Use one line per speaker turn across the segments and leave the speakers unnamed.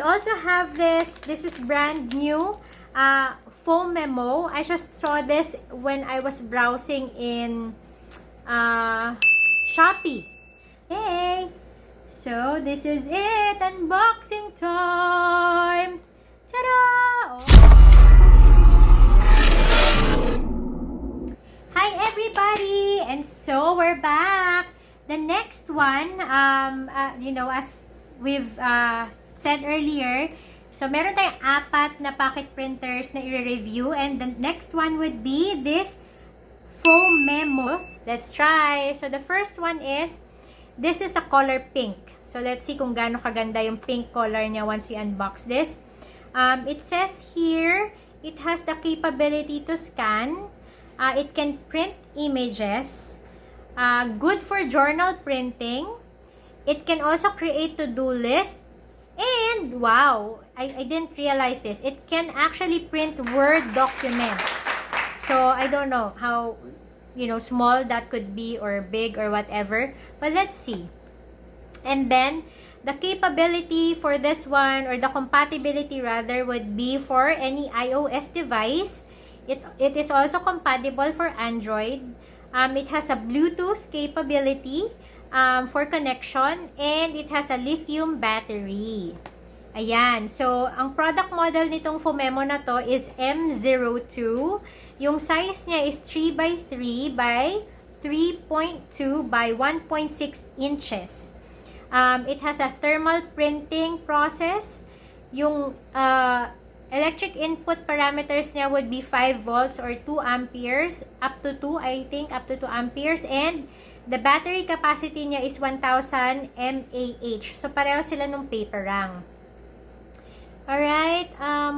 also have this. This is brand new. Phomemo. I just saw this when I was browsing in Shopee. Yay! So, this is it. Unboxing time! Ta-da! Oh. Hi, everybody! And so, we're back. The next one, as we've said earlier, so meron tayong 4 na pocket printers na i-review. And the next one would be this Phomemo. Let's try. So, the first one is, this is a color pink. So, let's see kung gaano kaganda yung pink color niya once you unbox this. It says here, it has the capability to scan. It can print images. Good for journal printing. It can also create to-do list. And, wow, I didn't realize this. It can actually print Word documents. So, I don't know how, small that could be or big or whatever. But let's see. And then, the capability for this one, or the compatibility rather, would be for any iOS device. It is also compatible for Android. It has a Bluetooth capability for connection, and it has a lithium battery. Ayan. So, ang product model nitong Phomemo na to is M02. Yung size niya is 3x3 by 3.2 by 1.6 inches. It has a thermal printing process. Yung electric input parameters niya would be 5 volts or 2 amperes. Up to 2, I think. Up to 2 amperes. And the battery capacity niya is 1000 mAh. So, pareho sila nung paperang. Alright,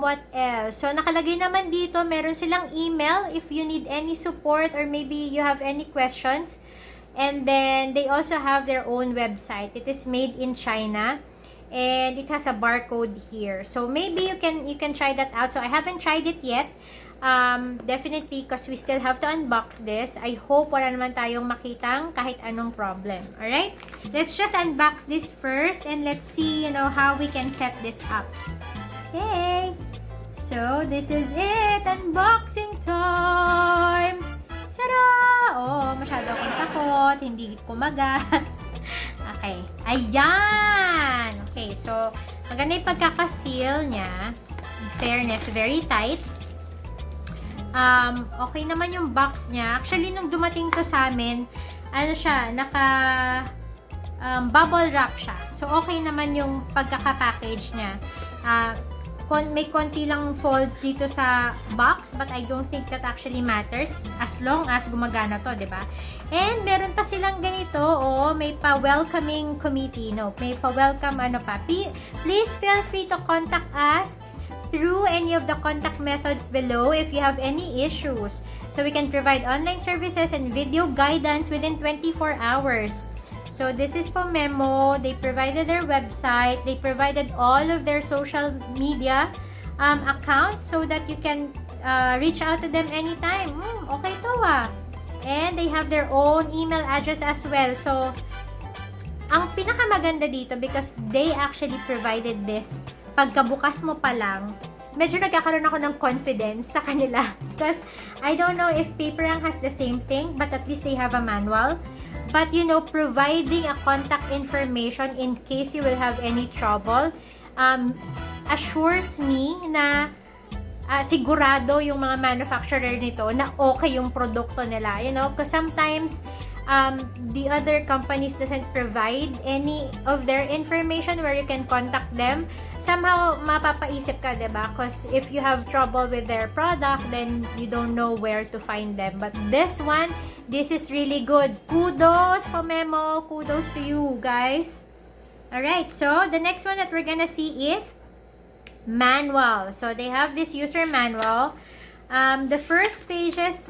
what else? So, nakalagay naman dito, meron silang email if you need any support or maybe you have any questions. And then, they also have their own website. It is made in China. And it has a barcode here. So, maybe you can try that out. So, I haven't tried it yet. Definitely, because we still have to unbox this. I hope wala naman tayong makitang kahit anong problem. Alright? Let's just unbox this first. And let's see, how we can set this up. Okay. So, this is it. Unboxing time! Tada! Oh, masyado akong takot. Hindi kumagat. Okay. Ayan! Okay, so, maganda yung pagkakaseal niya. In fairness, very tight. Okay naman yung box niya. Actually, nung dumating to sa amin, bubble wrap siya. So, okay naman yung pagkakapackage niya. May konti lang folds dito sa box, but I don't think that actually matters as long as gumagana to, diba? And meron pa silang ganito, may pa-welcoming committee, may pa-welcome Please feel free to contact us through any of the contact methods below if you have any issues. So we can provide online services and video guidance within 24 hours. So, this is Phomemo. They provided their website. They provided all of their social media accounts so that you can reach out to them anytime. Okay to And they have their own email address as well. So, ang pinakamaganda dito because they actually provided this. Pagkabukas mo pa lang, medyo nagkakaroon ako ng confidence sa kanila. Because I don't know if Paperang has the same thing, but at least they have a manual. But, providing a contact information in case you will have any trouble, assures me na sigurado yung mga manufacturer nito na okay yung produkto nila. Because sometimes, the other companies doesn't provide any of their information where you can contact them. Somehow, mapapaisip ka, diba? Because if you have trouble with their product, then you don't know where to find them. But this one, this is really good. Kudos, Phomemo. Kudos to you, guys. Alright, so the next one that we're gonna see is manual. So, they have this user manual. The first pages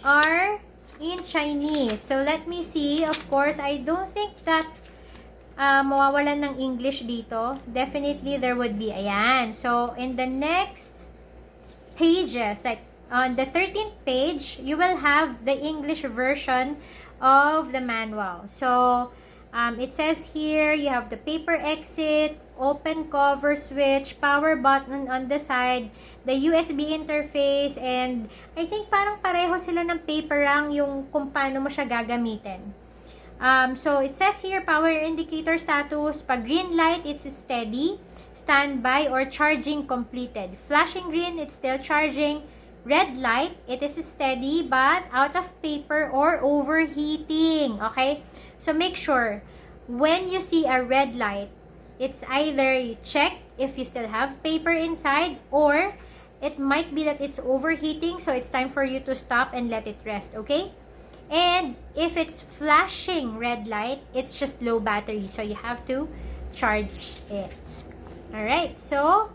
are in Chinese. So, let me see. Of course, I don't think that mawawalan ng English dito. Definitely, there would be. Ayan. So, in the next pages, like on the 13th page, you will have the English version of the manual. So, it says here, you have the paper exit, open cover switch, power button on the side, the USB interface, and I think parang pareho sila ng paper lang yung kung paano mo siya gagamitin. So, it says here, power indicator status. Pag green light, it's steady, standby, or charging completed. Flashing green, it's still charging. Red light, it is steady, but out of paper or overheating. Okay? So, make sure, when you see a red light, it's either you check if you still have paper inside, or it might be that it's overheating, so it's time for you to stop and let it rest. Okay? And if it's flashing red light, it's just low battery. So, you have to charge it. Alright, so,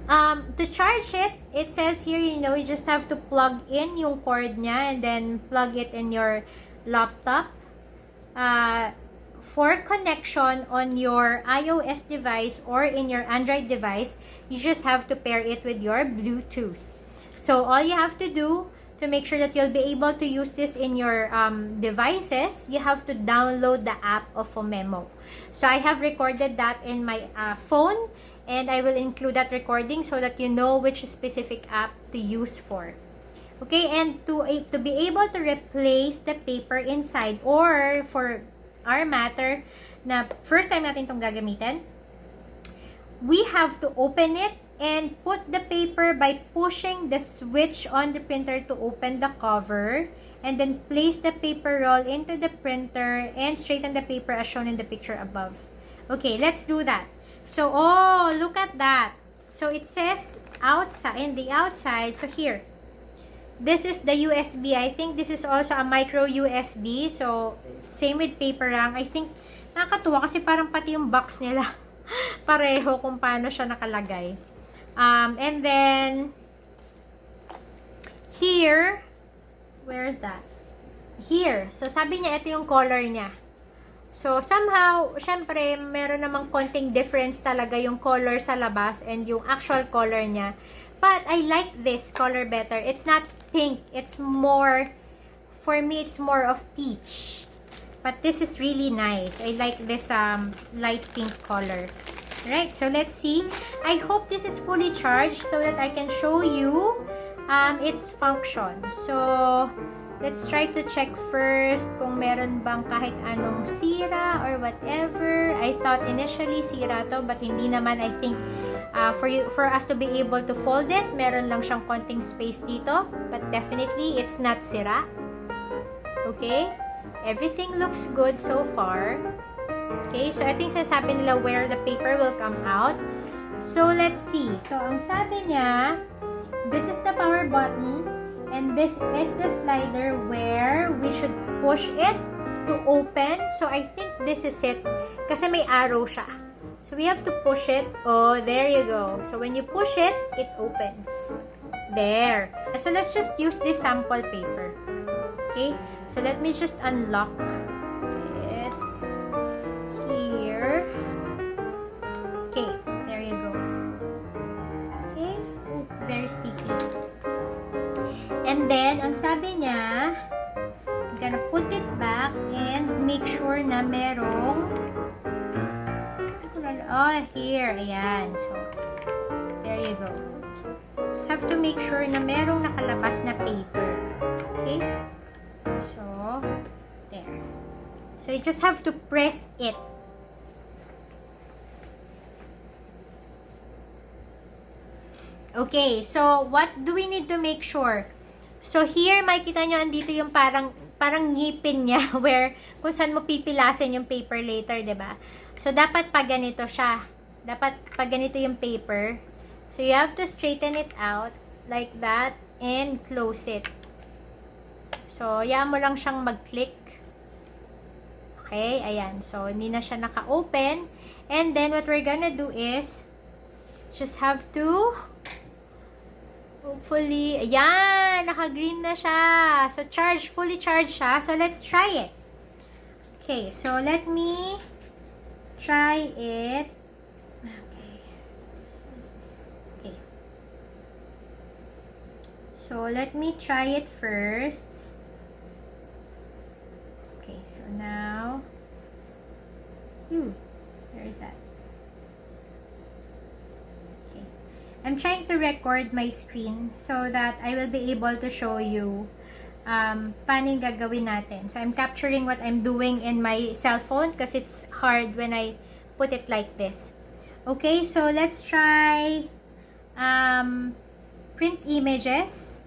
to charge it, it says here, you just have to plug in yung cord niya and then plug it in your laptop. For connection on your iOS device or in your Android device, you just have to pair it with your Bluetooth. So, all you have to do to make sure that you'll be able to use this in your devices, you have to download the app of Phomemo. So, I have recorded that in my phone, and I will include that recording so that you know which specific app to use for. Okay, and to be able to replace the paper inside, or for our matter, na first time natin itong gagamitin, we have to open it and put the paper by pushing the switch on the printer to open the cover, and then place the paper roll into the printer and straighten the paper as shown in the picture above. Okay, let's do that. So, oh, look at that. So, it says outside, in the outside, so here, this is the USB. I think this is also a micro USB. So, same with paper lang. I think, nakakatuwa kasi parang pati yung box nila pareho kung paano siya nakalagay. And then, here, where is that? Here. So, sabi niya, ito yung color niya. So, somehow, syempre, meron namang konting difference talaga yung color sa labas and yung actual color niya. But, I like this color better. It's not pink. It's more, for me, it's more of peach. But this is really nice. I like this light pink color. Right, so let's see. I hope this is fully charged so that I can show you its function. So, let's try to check first kung meron bang kahit anong sira or whatever. I thought initially sira to, but hindi naman. I think for us to be able to fold it, meron lang siyang konting space dito. But definitely, it's not sira. Okay? Everything looks good so far. Okay, so ito yung sasabi nila where the paper will come out. So, let's see. So, ang sabi niya, this is the power button, and this is the slider where we should push it to open. So, I think this is it. Kasi may arrow siya. So, we have to push it. Oh, there you go. So, when you push it, it opens. There. So, let's just use this sample paper. Okay, so let me just unlock this. Here. Okay, there you go. Okay, oh, very sticky. And then, ang sabi niya, I'm gonna put it back and make sure na merong, oh, here, ayan. So, there you go. Just have to make sure na merong nakalabas na paper. Okay? So, there. So, you just have to press it. Okay, so what do we need to make sure? So here, makikita nyo, andito yung parang ngipin niya where kung saan mo pipilasin yung paper later, diba? So, dapat pag ganito siya. Dapat pag ganito yung paper. So, you have to straighten it out like that and close it. So, hayaan mo lang siyang mag-click. Okay, ayan. So, hindi na siya naka-open. And then, what we're gonna do is just have to hopefully, ayan, naka-green na siya. So, fully charged siya. So, let's try it. Okay, so let me try it. Okay. Okay. So, let me try it first. Okay, so now, where is that? I'm trying to record my screen so that I will be able to show you paano yung gagawin natin. So, I'm capturing what I'm doing in my cell phone because it's hard when I put it like this. Okay, so let's try print images.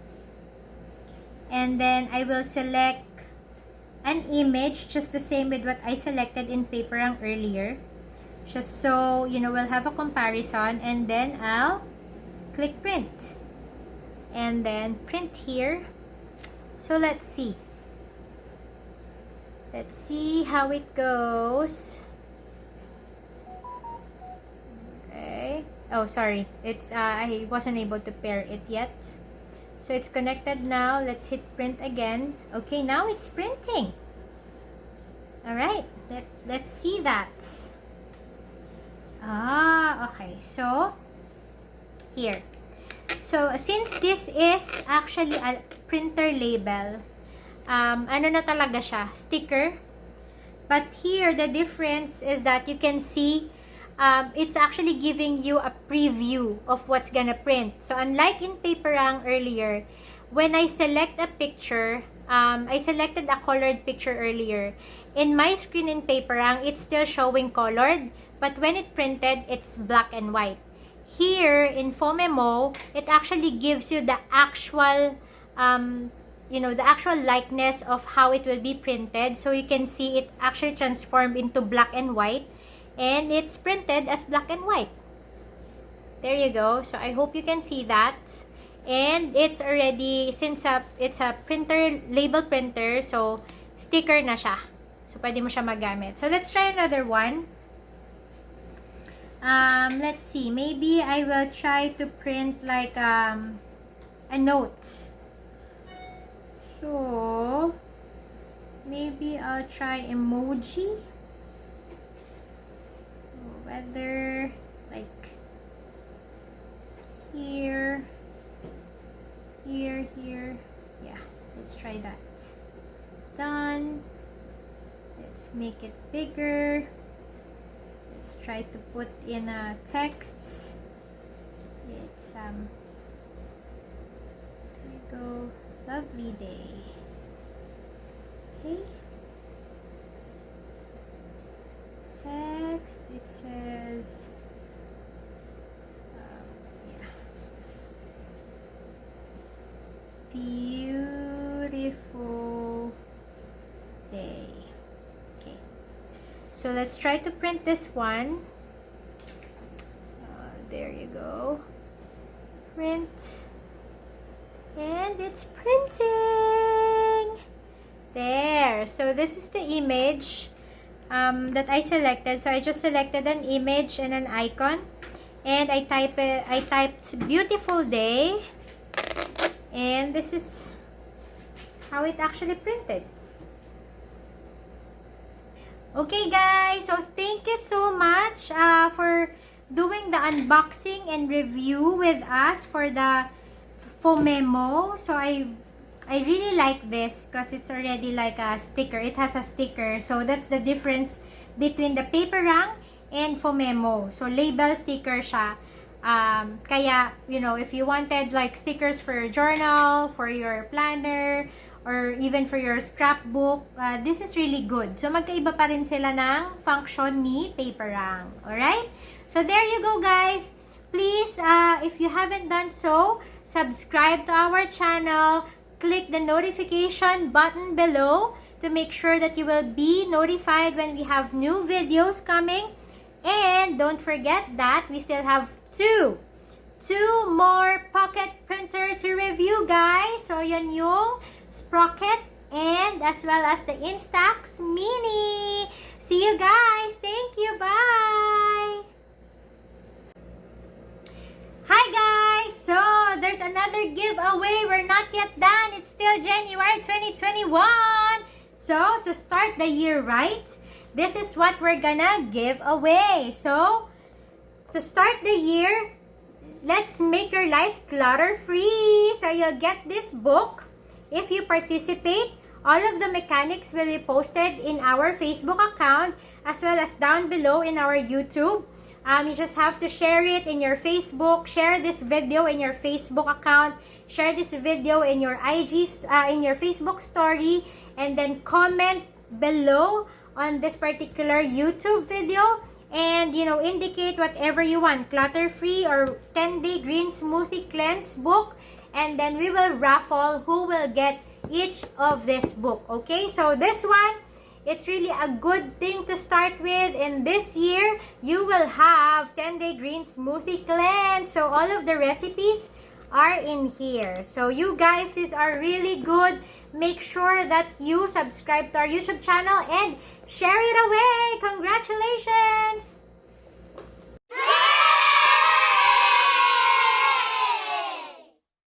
And then I will select an image just the same with what I selected in Paperang earlier. Just so, you know, we'll have a comparison. And then I'll click print. And then print here. So let's see. Let's see how it goes. Okay. Oh, sorry. It's I wasn't able to pair it yet. So it's connected now. Let's hit print again. Okay, now it's printing. Alright, let's see that. Okay. So, here. So, since this is actually a printer label, ano na talaga siya? Sticker. But here, the difference is that you can see it's actually giving you a preview of what's gonna print. So, unlike in Paperang earlier, when I select a picture, I selected a colored picture earlier. In my screen in Paperang, it's still showing colored, but when it printed, it's black and white. Here, in Phomemo, it actually gives you the actual, you know, the actual likeness of how it will be printed. So, you can see it actually transformed into black and white. And it's printed as black and white. There you go. So, I hope you can see that. And it's already, since it's a printer, label printer, so sticker na siya. So, pwede mo siya magamit. So, let's try another one. Let's see. Maybe I will try to print like a note. So, maybe I'll try emoji. Whether like here, yeah, let's try that. Done. Let's make it bigger. Let's try to put in text. It's there you go, lovely day. Okay. Text, it says beautiful day. Okay, so let's try to print this one. There you go. Print, and it's printing. There. So this is the image that I selected. So I just selected an image and an icon, and I typed beautiful day, and this is how it actually printed. Okay guys, so thank you so much for doing the unboxing and review with us for the Phomemo. So I really like this because it's already like a sticker. It has a sticker. So that's the difference between the Paperang and Phomemo. So label sticker siya. Kaya, you know, if you wanted like stickers for your journal, for your planner, or even for your scrapbook, this is really good. So magkaiba pa rin sila ng function ni Paperang. Alright? So there you go guys. Please, if you haven't done so, subscribe to our channel. Click the notification button below to make sure that you will be notified when we have new videos coming. And don't forget that we still have two more pocket printer to review, guys. So, yan yung Sprocket and as well as the Instax Mini. See you guys. Thank you. Bye. Hi guys! So, there's another giveaway. We're not yet done. It's still January 2021. So, to start the year right, this is what we're gonna give away. So, to start the year, let's make your life clutter-free. So, you'll get this book. If you participate, all of the mechanics will be posted in our Facebook account as well as down below in our YouTube. You just have to share it in your Facebook, share this video in your Facebook account, share this video in your in your Facebook story, and then comment below on this particular YouTube video. And, you know, indicate whatever you want, clutter-free or 10-day green smoothie cleanse book. And then we will raffle who will get each of this book. Okay, so this one, it's really a good thing to start with. And this year, you will have 10-day green smoothie cleanse. So all of the recipes are in here. So you guys, these are really good. Make sure that you subscribe to our YouTube channel and share it away. Congratulations!